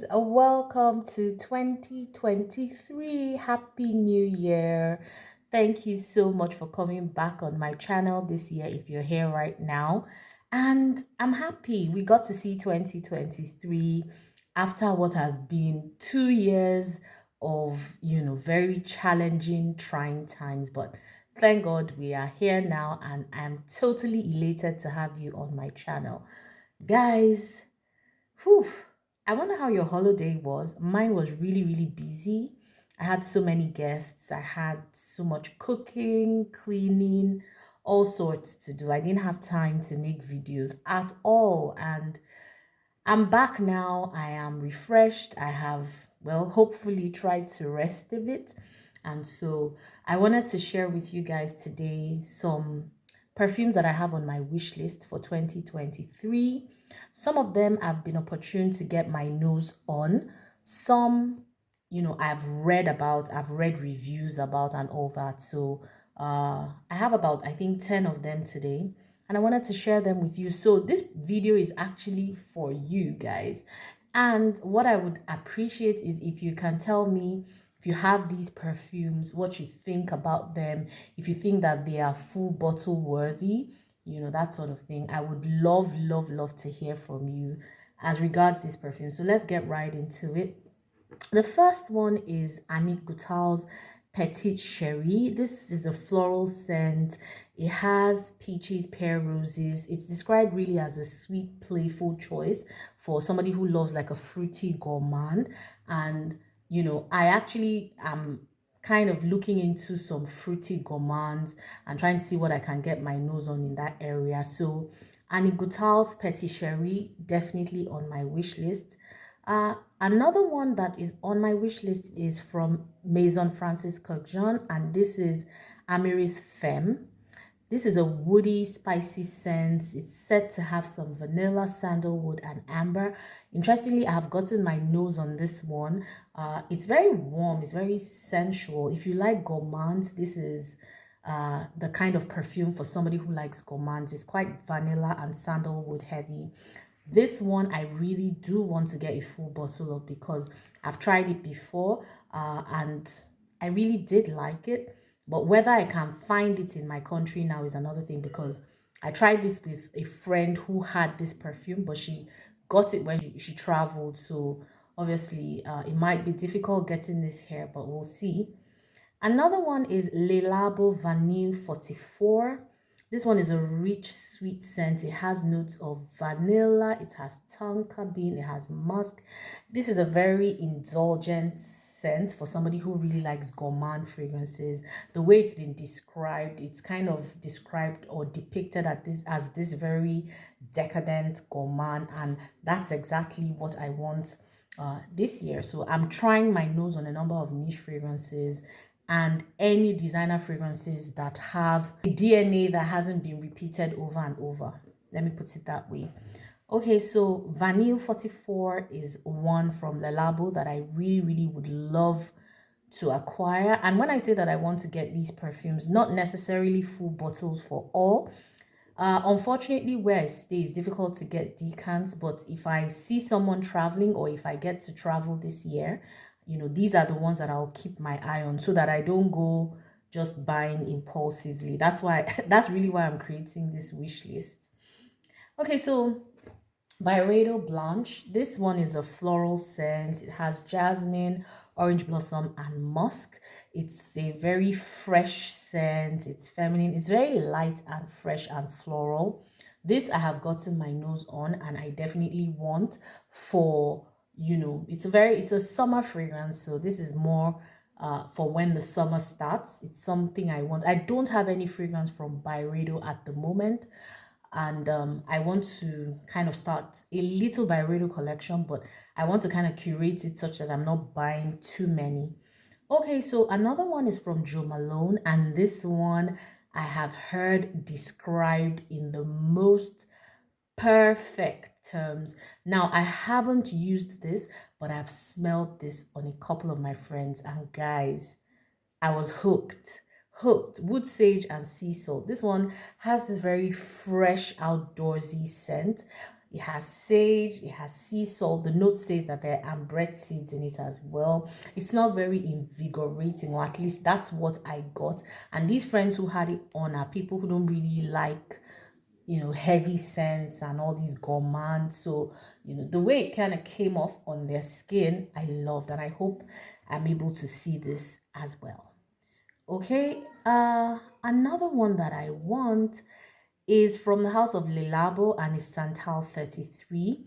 Welcome to 2023. Happy New Year. Thank you so much for coming back on my channel this year if you're here right now. And I'm happy we got to see 2023 after what has been 2 years of, very challenging, trying times. But thank God we are here now, and I'm totally elated to have you on my channel. Guys, whew, I wonder how your holiday was. Mine was really, really busy. I had so many guests. I had so much cooking, cleaning, all sorts to do. I didn't have time to make videos at all. And I'm back now. I am refreshed. I have, well, hopefully tried to rest a bit. And so I wanted to share with you guys today some perfumes that I have on my wish list for 2023. Some of them I've been opportune to get my nose on. Some, I've read about, I've read reviews about and all that. So I have about, I think, 10 of them today, and I wanted to share them with you. So this video is actually for you guys. And what I would appreciate is if you can tell me if you have these perfumes, what you think about them, if you think that they are full bottle worthy, that sort of thing. I would love, love, love to hear from you as regards this perfume. So let's get right into it. The first one is Annick Goutal's Petite Cherie. This is a floral scent. It has peaches, pear, roses. It's described really as a sweet, playful choice for somebody who loves like a fruity gourmand. And, I actually am kind of looking into some fruity gourmands and trying to see what I can get my nose on in that area. So Annick Goutal's Petite Cherie, definitely on my wish list. Another one that is on my wish list is from Maison Francis Kurkdjian, and this is Amiris Femme. This is a woody, spicy scent. It's said to have some vanilla, sandalwood, and amber. Interestingly, I have gotten my nose on this one. It's very warm. It's very sensual. If you like gourmands, this is the kind of perfume for somebody who likes gourmands. It's quite vanilla and sandalwood heavy. This one I really do want to get a full bottle of because I've tried it before and I really did like it. But whether I can find it in my country now is another thing, because I tried this with a friend who had this perfume, but she got it when she traveled. So obviously it might be difficult getting this here, but we'll see. Another one is Le Labo Vanille 44. This one is a rich, sweet scent. It has notes of vanilla, it has tonka bean, it has musk. This is a very indulgent scent for somebody who really likes gourmand fragrances. The way it's been described, it's kind of described or depicted as this very decadent gourmand, and that's exactly what I want this year. So I'm trying my nose on a number of niche fragrances and any designer fragrances that have a DNA that hasn't been repeated over and over. Let me put it that way. Okay, so Vanille 44 is one from Le Labo that I really, really would love to acquire. And when I say that I want to get these perfumes, not necessarily full bottles for all. Unfortunately, where I stay, it's difficult to get decants, but if I see someone traveling or if I get to travel this year, these are the ones that I'll keep my eye on so that I don't go just buying impulsively. That's really why I'm creating this wish list. Okay, so Byredo Blanche. This one is a floral scent. It has jasmine, orange blossom, and musk. It's a very fresh scent. It's feminine. It's very light and fresh and floral. This I have gotten my nose on, and I definitely want for, it's a summer fragrance. So this is more for when the summer starts. It's something I want. I don't have any fragrance from Byredo at the moment, and I want to kind of start a little Byredo collection, but I want to kind of curate it such that I'm not buying too many. Okay, so another one is from Jo Malone, and this one I have heard described in the most perfect terms. Now, I haven't used this, but I've smelled this on a couple of my friends, and guys, I was hooked. Hooked. Wood sage and sea salt. This one has this very fresh outdoorsy scent. It has sage, it has sea salt. The note says that there are bread seeds in it as well. It smells very invigorating, or at least that's what I got. And these friends who had it on are people who don't really like, heavy scents and all these gourmand. So, the way it kind of came off on their skin, I loved, and I hope I'm able to see this as well. Okay, another one that I want is from the house of Lilabo and is Santal 33.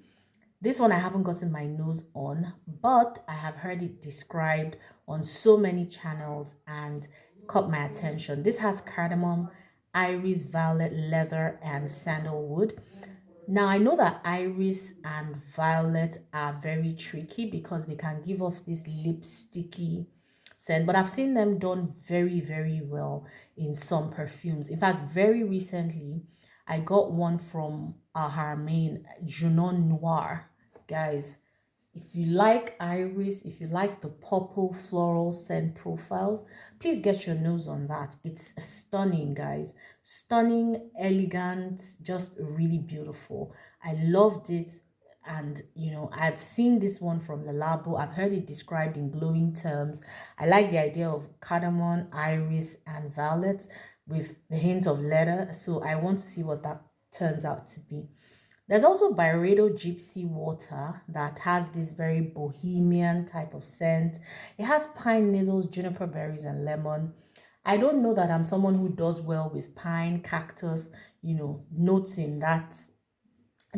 This one I haven't gotten my nose on, but I have heard it described on so many channels and caught my attention. This has cardamom, iris, violet, leather, and sandalwood. Now, I know that iris and violet are very tricky because they can give off this lipsticky scent, but I've seen them done very, very well in some perfumes. In fact, very recently, I got one from Harmain, Junon Noir. Guys, if you like iris, if you like the purple floral scent profiles, please get your nose on that. It's stunning, guys. Stunning, elegant, just really beautiful. I loved it. And, I've seen this one from the Labo. I've heard it described in glowing terms. I like the idea of cardamom, iris, and violet with the hint of leather. So I want to see what that turns out to be. There's also Byredo Gypsy Water that has this very bohemian type of scent. It has pine needles, juniper berries, and lemon. I don't know that I'm someone who does well with pine, cactus, notes in that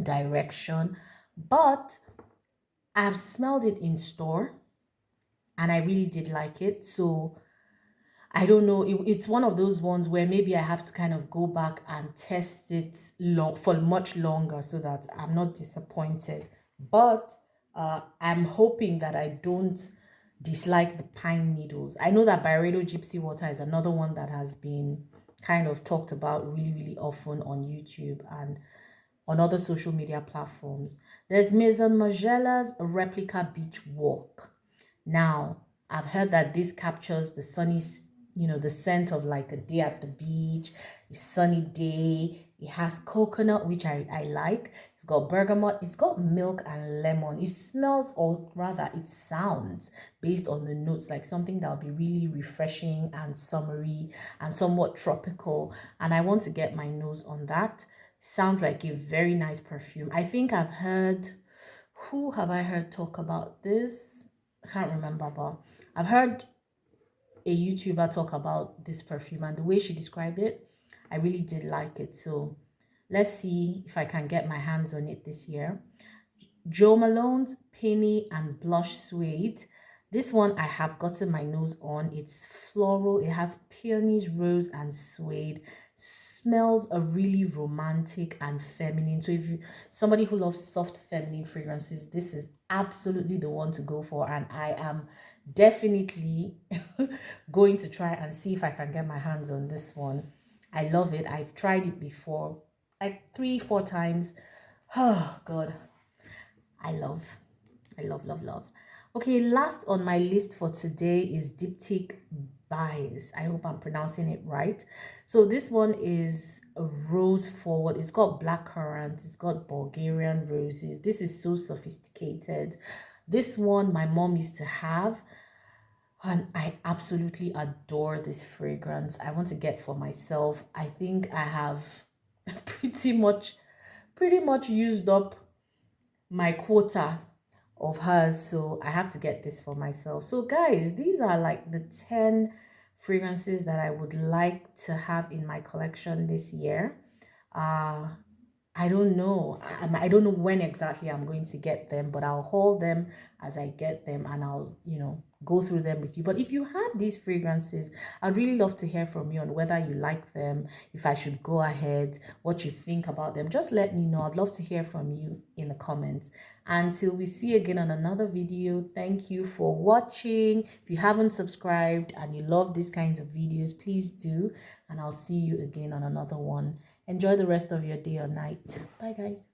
direction, but I've smelled it in store and I really did like it. So I don't know. It's one of those ones where maybe I have to kind of go back and test it for much longer so that I'm not disappointed. But I'm hoping that I don't dislike the pine needles. I know that Byredo Gypsy Water is another one that has been kind of talked about really, really often on YouTube and on other social media platforms. There's Maison Margiela's Replica Beach Walk. Now, I've heard that this captures the sunny, the scent of like a day at the beach, a sunny day. It has coconut, which I like. It's got bergamot, it's got milk and lemon. It smells, or rather, it sounds based on the notes like something that will be really refreshing and summery and somewhat tropical. And I want to get my nose on that. Sounds like a very nice perfume. I think I've heard, who have I heard talk about this? I can't remember, but I've heard a YouTuber talk about this perfume, and the way she described it, I really did like it. So let's see if I can get my hands on it this year. Jo Malone's Penny and Blush Suede. This one I have gotten my nose on. It's floral. It has peonies, rose, and suede. Smells a really romantic and feminine. So if you somebody who loves soft feminine fragrances, this is absolutely the one to go for. And I am definitely going to try and see if I can get my hands on this one. I love it. I've tried it before, like 3-4 times. Oh God. I love, love, love. Okay, last on my list for today is Diptyque Buys. I hope I'm pronouncing it right. So this one is a rose forward. It's got black currant. It's got Bulgarian roses. This is so sophisticated. This one my mom used to have, and I absolutely adore this fragrance. I want to get for myself. I think I have pretty much used up my quota of hers, so I have to get this for myself. So guys, these are like the 10 fragrances that I would like to have in my collection this year. I don't know. I don't know when exactly I'm going to get them, but I'll haul them as I get them and I'll, go through them with you. But if you have these fragrances, I'd really love to hear from you on whether you like them, if I should go ahead, what you think about them. Just let me know. I'd love to hear from you in the comments. Until we see again on another video, thank you for watching. If you haven't subscribed and you love these kinds of videos, please do. And I'll see you again on another one. Enjoy the rest of your day or night. Bye, guys.